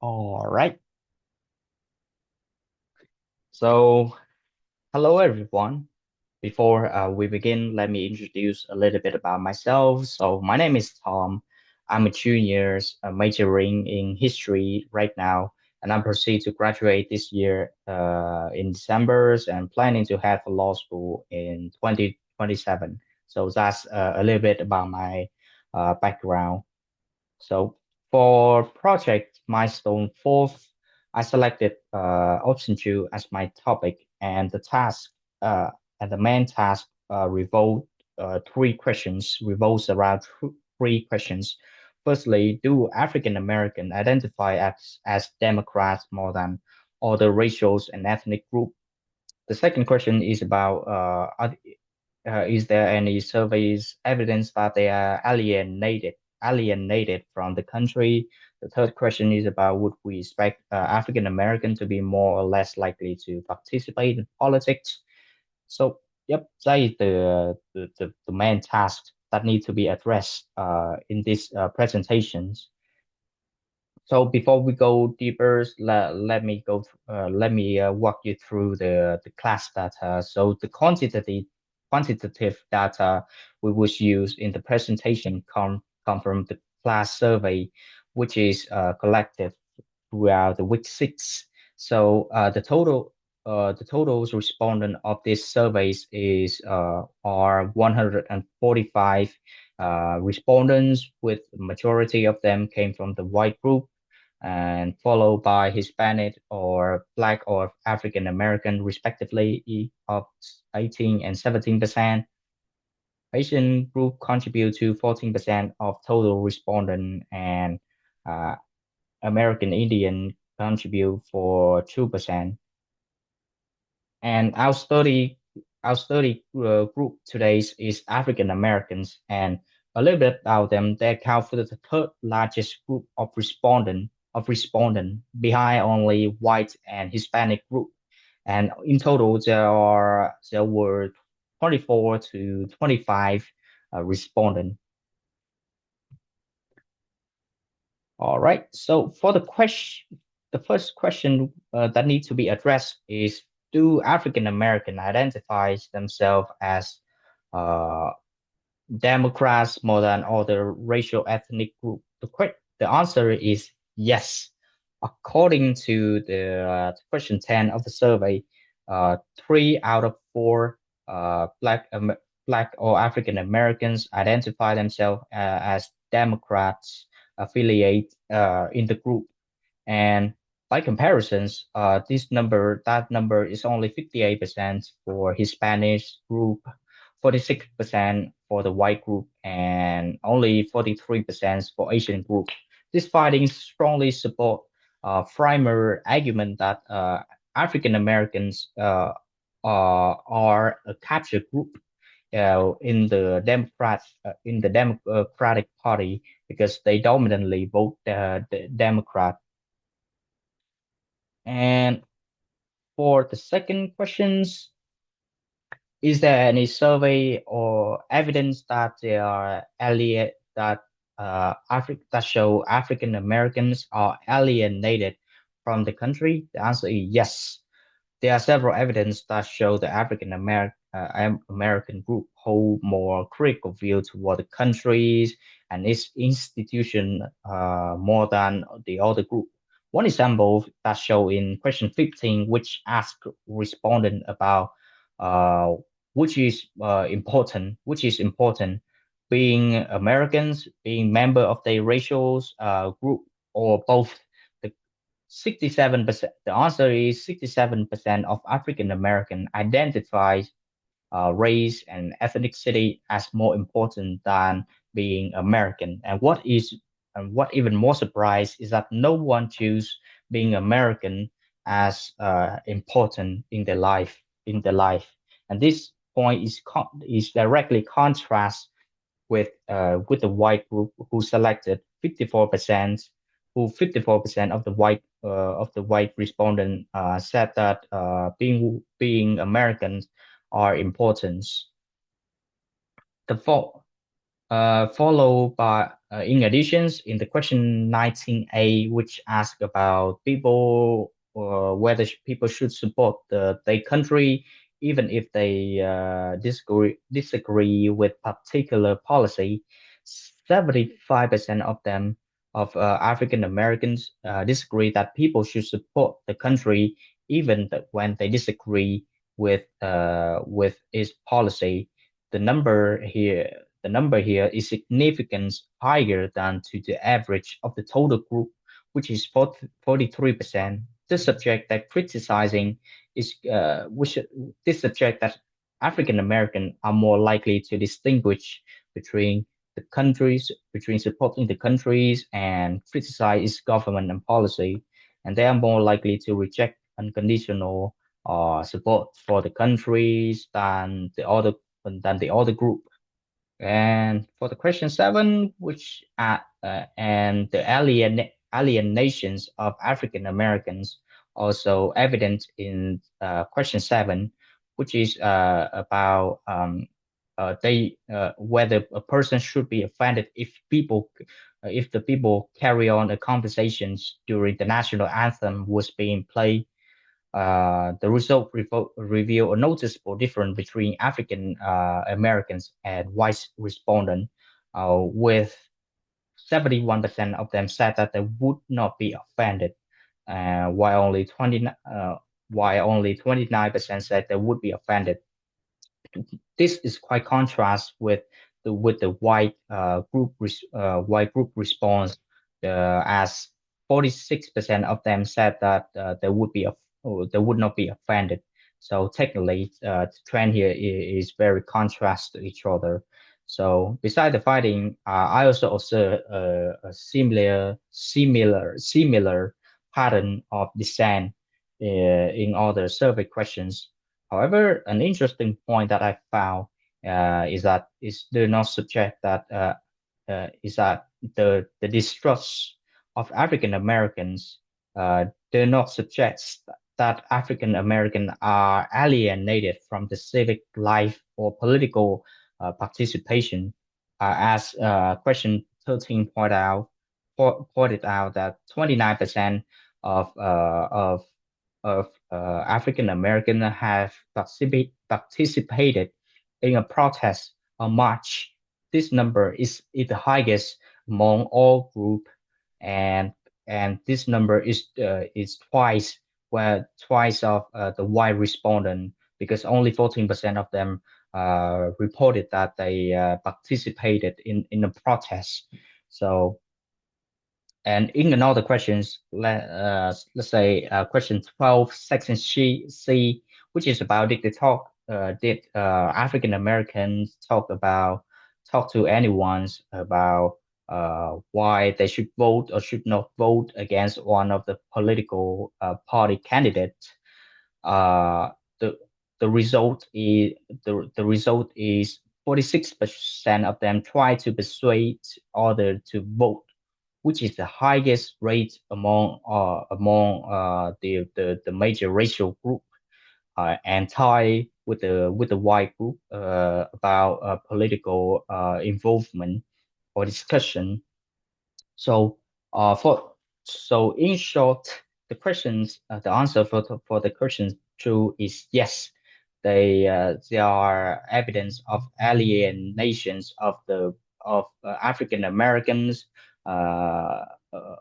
All right. So, hello everyone. Before we begin, let me introduce a little bit about myself. So, my name is Tom. I'm a junior majoring in history right now, and I'm proceed to graduate this year in December and planning to head for law school in 2027. So, that's a little bit about my background. So for project milestone fourth, I selected option two as my topic, and the task and the main task three questions revolves around three questions. Firstly, do African American identify as Democrats more than other racials and ethnic group? The second question is about is there any surveys evidence that they are alienated from the country? The third question is about would we expect African American to be more or less likely to participate in politics? So, yep, that is the main task that need to be addressed in these presentations. So before we go deeper, let me walk you through the class data. So the quantitative data we will use in the presentation come from the class survey, which is collected throughout the week six. So the totals respondent of these surveys is are 145 respondents, with the majority of them came from the white group and followed by Hispanic or Black or African American, respectively, of 18 and 17%. Asian group contribute to 14% of total respondent, and uh, American Indian contribute for 2%. And our study group today is African Americans, and a little bit about them. They account for the third largest group of respondent behind only white and Hispanic group. And in total, there were 24 to 25 respondent. All right. So for the first question that needs to be addressed is: do African American identify themselves as uh, Democrats more than other racial ethnic group? The answer is yes. According to the question 10 of the survey, three out of four Black or African Americans identify themselves as Democrats affiliate in the group. And by comparisons, that number is only 58% for Hispanic group, 46% for the white group, and only 43% for Asian group. These findings strongly support Freimer's argument that African Americans are a captured group in the Democratic Party because they dominantly vote the Democrat. And for the second questions, is there any survey or evidence that there are that show African Americans are alienated from the country? The answer is yes. There are several evidence that show the American group hold more critical view toward the countries and its institution more than the other group. One example that show in question 15, which asked respondent about uh, which is important, being Americans, being member of the racial group, or both. The 67%, the answer is 67% of African American identify race and ethnicity as more important than being American. And what even more surprise is that no one choose being American as important in their life. And this point is directly contrast with the white group who selected 54%, who 54% of the white respondent said that being Americans are important. The fourth Followed by, in additions, in the question 19A, which asks about people, whether people should support their country, even if they disagree with particular policy. 75% of them, of African Americans, disagree that people should support the country, even when they disagree with its policy. The number here the number here is significantly higher than to the average of the total group, which is 43%. The subject that criticizing is which this subject that African American are more likely to distinguish between the countries, between supporting the countries and criticize its government and policy, and they are more likely to reject unconditional support for the countries than the other group. And for the question seven, which and the alienations of African Americans, also evident in question seven, which is about they whether a person should be offended if the people carry on the conversations during the national anthem was being played. The result reveal a noticeable difference between African Americans and white respondents, with 71% of them said that they would not be offended, while only 29% said they would be offended. This is quite contrast with the white group response, as 46% of them said that they would not be offended. So technically, the trend here is very contrast to each other. So beside the fighting, I also observe a similar pattern of dissent in other survey questions. However, an interesting point that I found is that is do not suggest that is that the distrust of African Americans do not suggest that African Americans are alienated from the civic life or political participation, as question 13 pointed out that 29% of uh, of African American have participated in a protest or march. This number is the highest among all group, and this number is twice of the white respondent, because only 14% of them reported that they participated in a protest. So, and in another questions, let's say question 12, section C, which is about did African Americans talk to anyone about why they should vote or should not vote against one of the political party candidates. Uh, the the result is the result is 46% of them try to persuade others to vote, which is the highest rate among the major racial group, and tied with the white group about political involvement or discussion. So, for so in short, the answer for the question two is yes. They are evidence of alienations of African Americans uh, uh,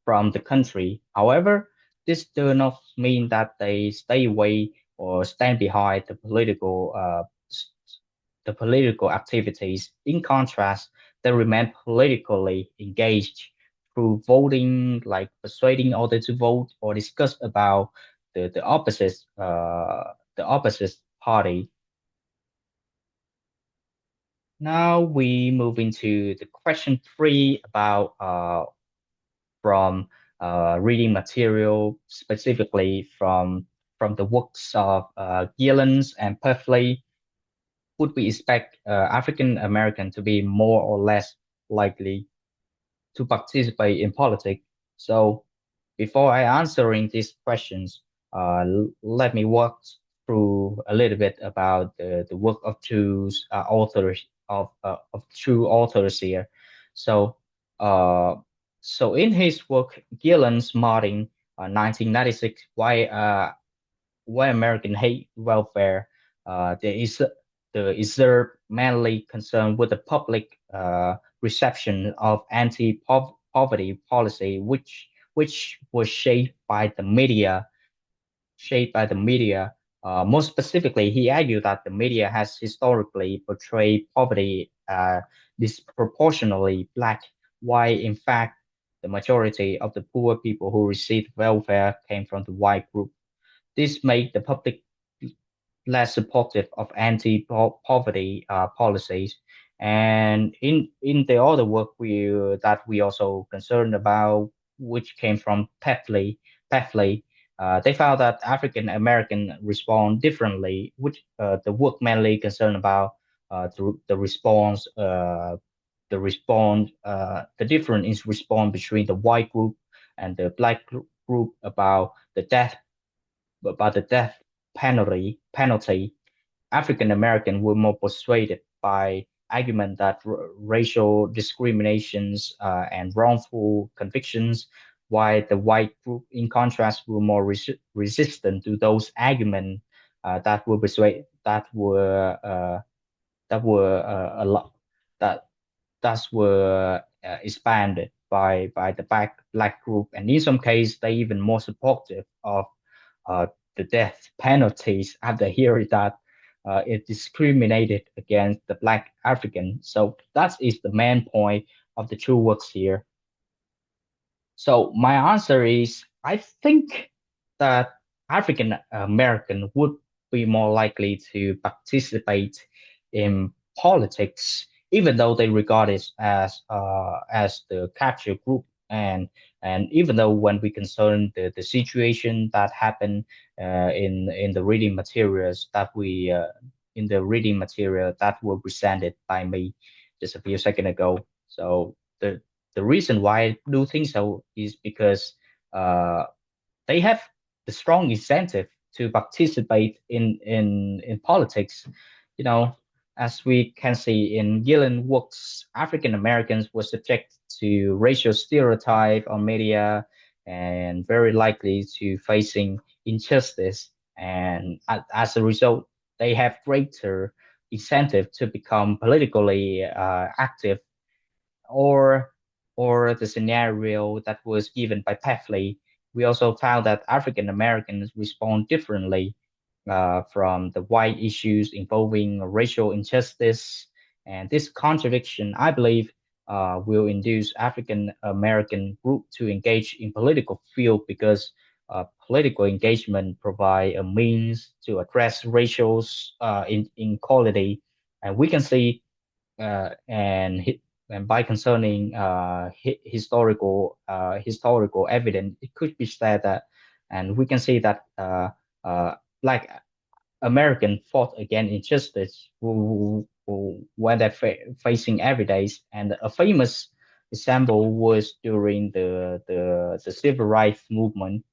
from the country. However, this does not mean that they stay away or stand behind the political activities. In contrast, they remain politically engaged through voting, like persuading others to vote or discuss about the opposite party. Now we move into the question three about from reading material, specifically from the works of Gillens and Purfley. Would we expect African American to be more or less likely to participate in politics? So before I answering these questions, let me walk through a little bit about the work of two authors of true authors here. So uh, so in his work, Gillen's Martin, 1996, why American hate welfare, there is a mainly concerned with the public reception of anti-poverty policy, which was shaped by the media. More specifically, he argued that the media has historically portrayed poverty disproportionately black, while in fact the majority of the poor people who received welfare came from the white group. This made the public less supportive of anti-poverty policies. And in the other work we also concerned about, which came from Peffley, they found that African American respond differently, which the work mainly concerned about the response, the difference in response between the white group and the black group about the death penalty. African Americans were more persuaded by argument that racial discriminations and wrongful convictions, while the white group, in contrast, were more resistant to those arguments that were persuade that were a lot that that were expanded by the black group, and in some cases they even more supportive of uh, the death penalties after hearing that it discriminated against the black African. So that is the main point of the two works here. So my answer is I think that African American would be more likely to participate in politics, even though they regard it as the capture group. And even though when we concern the situation that happened in the reading materials that were presented by me just a few seconds ago. So the reason why I do think so is because uh, they have the strong incentive to participate in politics. You know, as we can see in Gillen works, African Americans were subject to racial stereotype on media and very likely to facing injustice. And as a result, they have greater incentive to become politically active, or the scenario that was given by Peffley, we also found that African Americans respond differently from the white issues involving racial injustice. And this contradiction, I believe, will induce African American group to engage in political field because political engagement provide a means to address racial inequality. And we can see and by concerning historical evidence, it could be said that, and we can see that like American fought against injustice when they're facing every day. And a famous example was during the civil rights movement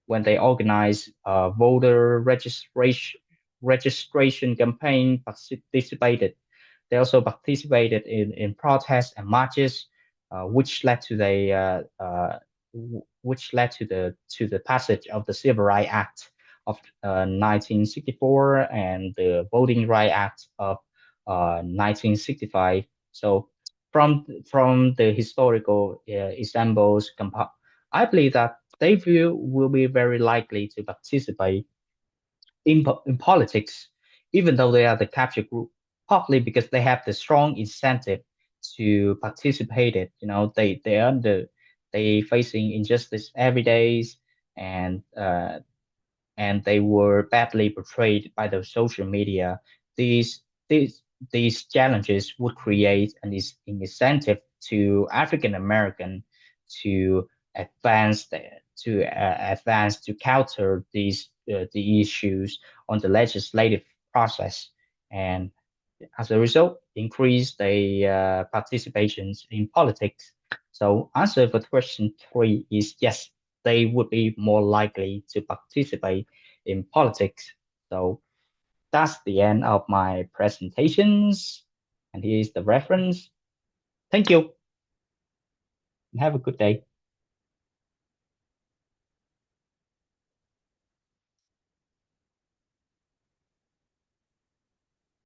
when they organized a voter registration campaign, participated they also participated in protests and marches, which led to the passage of the Civil Rights Act of 1964 and the Voting Rights Act of 1965. So from the historical examples, I believe that will be very likely to participate in politics, even though they are the capture group, partly because they have the strong incentive to participate it. They facing injustice every day, and they were badly portrayed by the social media. These these these challenges would create an incentive to African American to advance the, advance to counter the issues on the legislative process, and as a result, increase the participations in politics. So answer for question three is yes, they would be more likely to participate in politics. So that's the end of my presentations. And here is the reference. Thank you and have a good day.